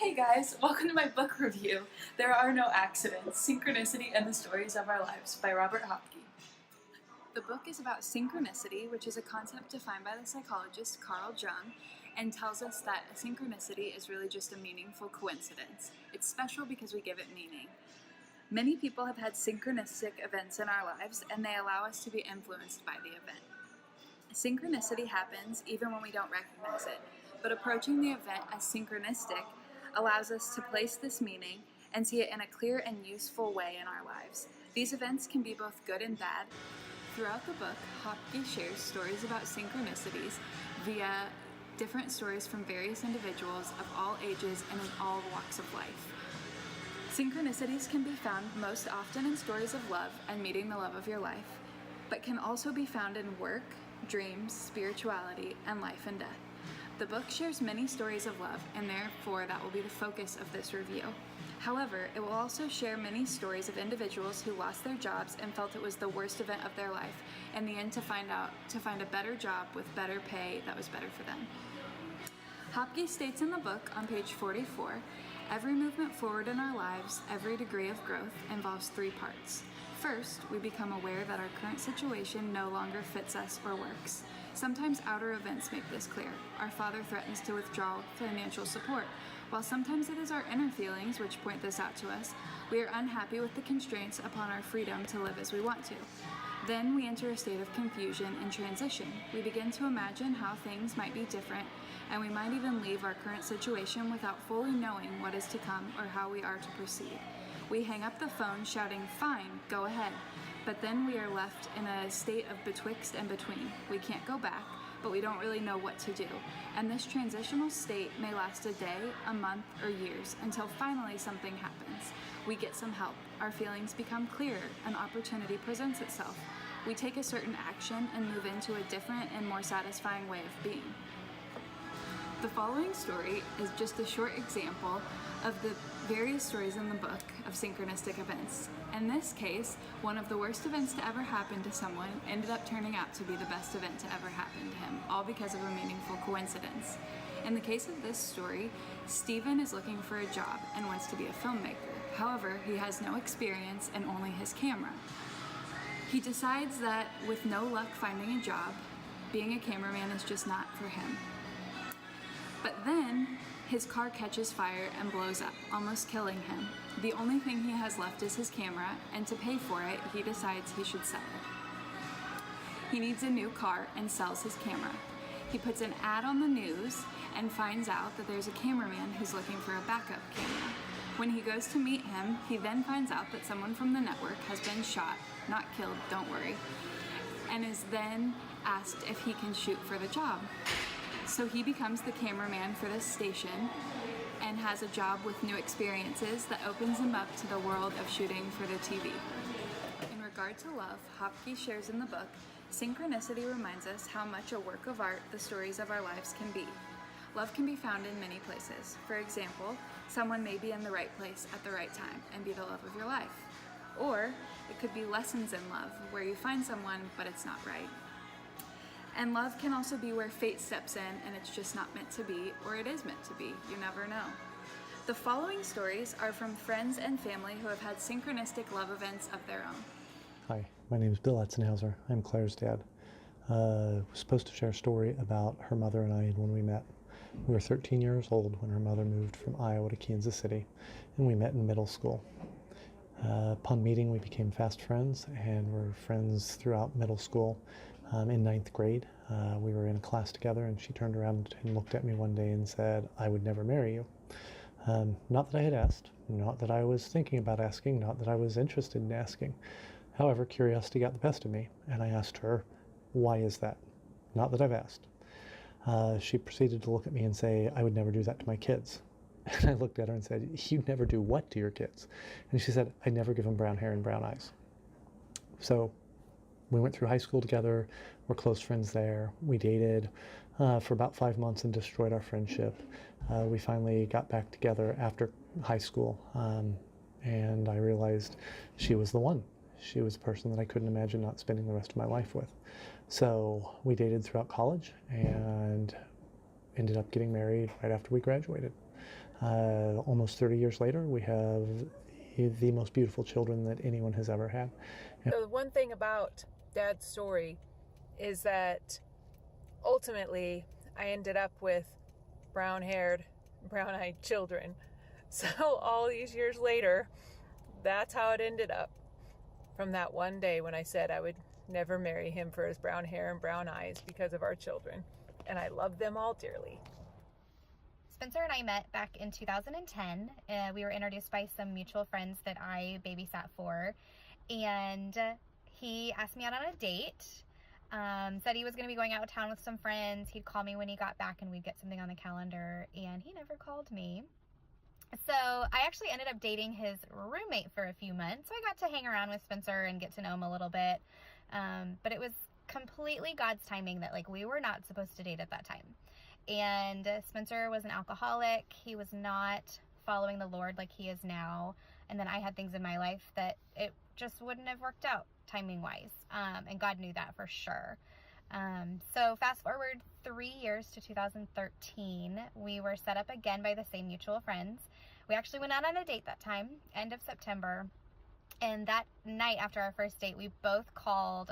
Hey guys, welcome to my book review, There Are No Accidents, Synchronicity and the Stories of Our Lives by Robert Hopcke. The book is about synchronicity, which is a concept defined by the psychologist Carl Jung, and tells us that a synchronicity is really just a meaningful coincidence. It's special because we give it meaning. Many people have had synchronistic events in our lives, and they allow us to be influenced by the event. Synchronicity happens even when we don't recognize it, but approaching the event as synchronistic allows us to place this meaning and see it in a clear and useful way in our lives. These events can be both good and bad. Throughout the book, Hopcke shares stories about synchronicities via different stories from various individuals of all ages and in all walks of life. Synchronicities can be found most often in stories of love and meeting the love of your life, but can also be found in work, dreams, spirituality, and life and death. The book shares many stories of love, and therefore that will be the focus of this review. However, it will also share many stories of individuals who lost their jobs and felt it was the worst event of their life, in the end to find a better job with better pay that was better for them. Hopcke states in the book on page 44, every movement forward in our lives, every degree of growth, involves three parts. First, we become aware that our current situation no longer fits us or works. Sometimes outer events make this clear. Our father threatens to withdraw financial support. While sometimes it is our inner feelings which point this out to us, we are unhappy with the constraints upon our freedom to live as we want to. Then we enter a state of confusion and transition. We begin to imagine how things might be different, and we might even leave our current situation without fully knowing what is to come or how we are to proceed. We hang up the phone shouting, "Fine, go ahead." But then we are left in a state of betwixt and between. We can't go back, but we don't really know what to do. And this transitional state may last a day, a month, or years, until finally something happens. We get some help. Our feelings become clearer. An opportunity presents itself. We take a certain action and move into a different and more satisfying way of being. The following story is just a short example of the various stories in the book of synchronistic events. In this case, one of the worst events to ever happen to someone ended up turning out to be the best event to ever happen to him, all because of a meaningful coincidence. In the case of this story, Stephen is looking for a job and wants to be a filmmaker. However, he has no experience and only his camera. He decides that with no luck finding a job, being a cameraman is just not for him. But then, his car catches fire and blows up, almost killing him. The only thing he has left is his camera, and to pay for it, he decides he should sell it. He needs a new car and sells his camera. He puts an ad on the news and finds out that there's a cameraman who's looking for a backup camera. When he goes to meet him, he then finds out that someone from the network has been shot, not killed, don't worry, and is then asked if he can shoot for the job. So he becomes the cameraman for this station and has a job with new experiences that opens him up to the world of shooting for the TV. In regard to love, Hopcke shares in the book, synchronicity reminds us how much a work of art the stories of our lives can be. Love can be found in many places. For example, someone may be in the right place at the right time and be the love of your life. Or it could be lessons in love, where you find someone but it's not right. And love can also be where fate steps in and it's just not meant to be, or it is meant to be. You never know. The following stories are from friends and family who have had synchronistic love events of their own. Hi, my name is Bill Etzenhauser. I'm Claire's dad. I was supposed to share a story about her mother and I and when we met. We were 13 years old when her mother moved from Iowa to Kansas City, and we met in middle school. Upon meeting, we became fast friends and were friends throughout middle school. In ninth grade, we were in a class together, and she turned around and looked at me one day and said, "I would never marry you." Not that I had asked, not that I was thinking about asking, not that I was interested in asking. However, curiosity got the best of me, and I asked her, "Why is that?" Not that I've asked. She proceeded to look at me and say, "I would never do that to my kids." And I looked at her and said, "You never do what to your kids?" And she said, "I never give them brown hair and brown eyes." So we went through high school together. We're close friends there. We dated for about 5 months and destroyed our friendship. We finally got back together after high school, and I realized she was the one. She was a person that I couldn't imagine not spending the rest of my life with. So we dated throughout college and ended up getting married right after we graduated. Almost 30 years later, we have the most beautiful children that anyone has ever had. So the one thing about Dad's story is that ultimately I ended up with brown-haired, brown-eyed children. So all these years later, that's how it ended up. From that one day when I said I would never marry him for his brown hair and brown eyes because of our children. And I love them all dearly. Spencer and I met back in 2010. We were introduced by some mutual friends that I babysat for. And he asked me out on a date. Said he was going to be going out of town with some friends. He'd call me when he got back and we'd get something on the calendar. And he never called me. So I actually ended up dating his roommate for a few months. So I got to hang around with Spencer and get to know him a little bit. But it was completely God's timing that we were not supposed to date at that time. And Spencer was an alcoholic. He was not following the Lord like he is now. And then I had things in my life that it just wouldn't have worked out timing wise. And God knew that for sure. So fast forward 3 years to 2013, we were set up again by the same mutual friends. We actually went out on a date that time, end of September. And that night after our first date, we both called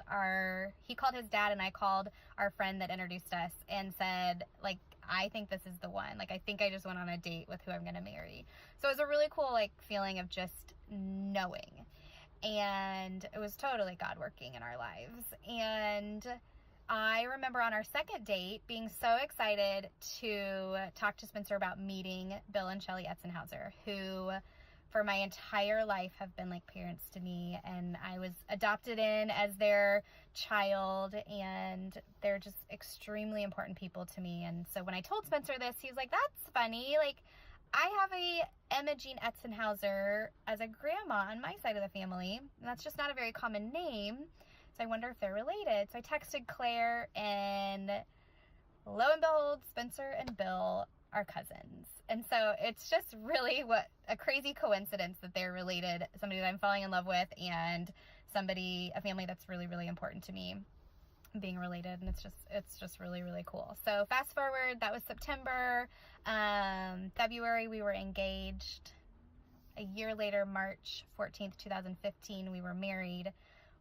he called his dad and I called our friend that introduced us and said, I think this is the one. I think I just went on a date with who I'm going to marry. So it was a really cool, feeling of just knowing. And it was totally God working in our lives. And I remember on our second date being so excited to talk to Spencer about meeting Bill and Shelley Etzenhauser, who for my entire life have been like parents to me, and I was adopted in as their child, and they're just extremely important people to me. And so when I told Spencer this, he was like, that's funny. I have a Emma Jean Etzenhauser as a grandma on my side of the family, and that's just not a very common name. So I wonder if they're related. So I texted Claire, and lo and behold, Spencer and Bill are cousins. And so it's just really a crazy coincidence that they're related, somebody that I'm falling in love with, and a family that's really, really important to me being related. And it's just really, really cool. So fast forward, that was September. February, we were engaged. A year later, March 14th, 2015, we were married.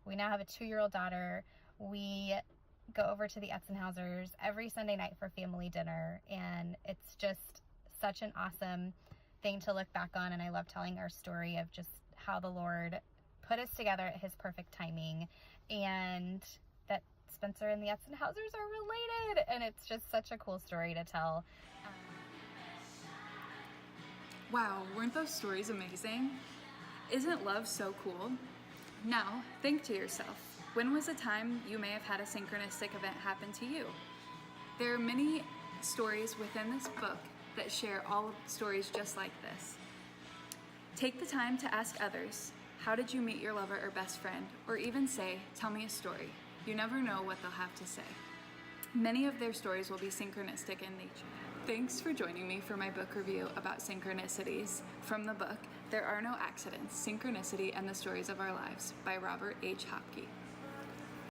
We now have a 2-year-old daughter. We go over to the Etzenhausers every Sunday night for family dinner, and it's just such an awesome thing to look back on. And I love telling our story of just how the Lord put us together at his perfect timing, and that Spencer and the Etzenhausers are related, and it's just such a cool story to tell. Wow, weren't those stories amazing? Isn't love so cool? Now, think to yourself, when was a time you may have had a synchronistic event happen to you? There are many stories within this book that share all stories just like this. Take the time to ask others, how did you meet your lover or best friend? Or even say, tell me a story. You never know what they'll have to say. Many of their stories will be synchronistic in nature. Thanks for joining me for my book review about synchronicities from the book There Are No Accidents, Synchronicity and the Stories of Our Lives by Robert H. Hopcke.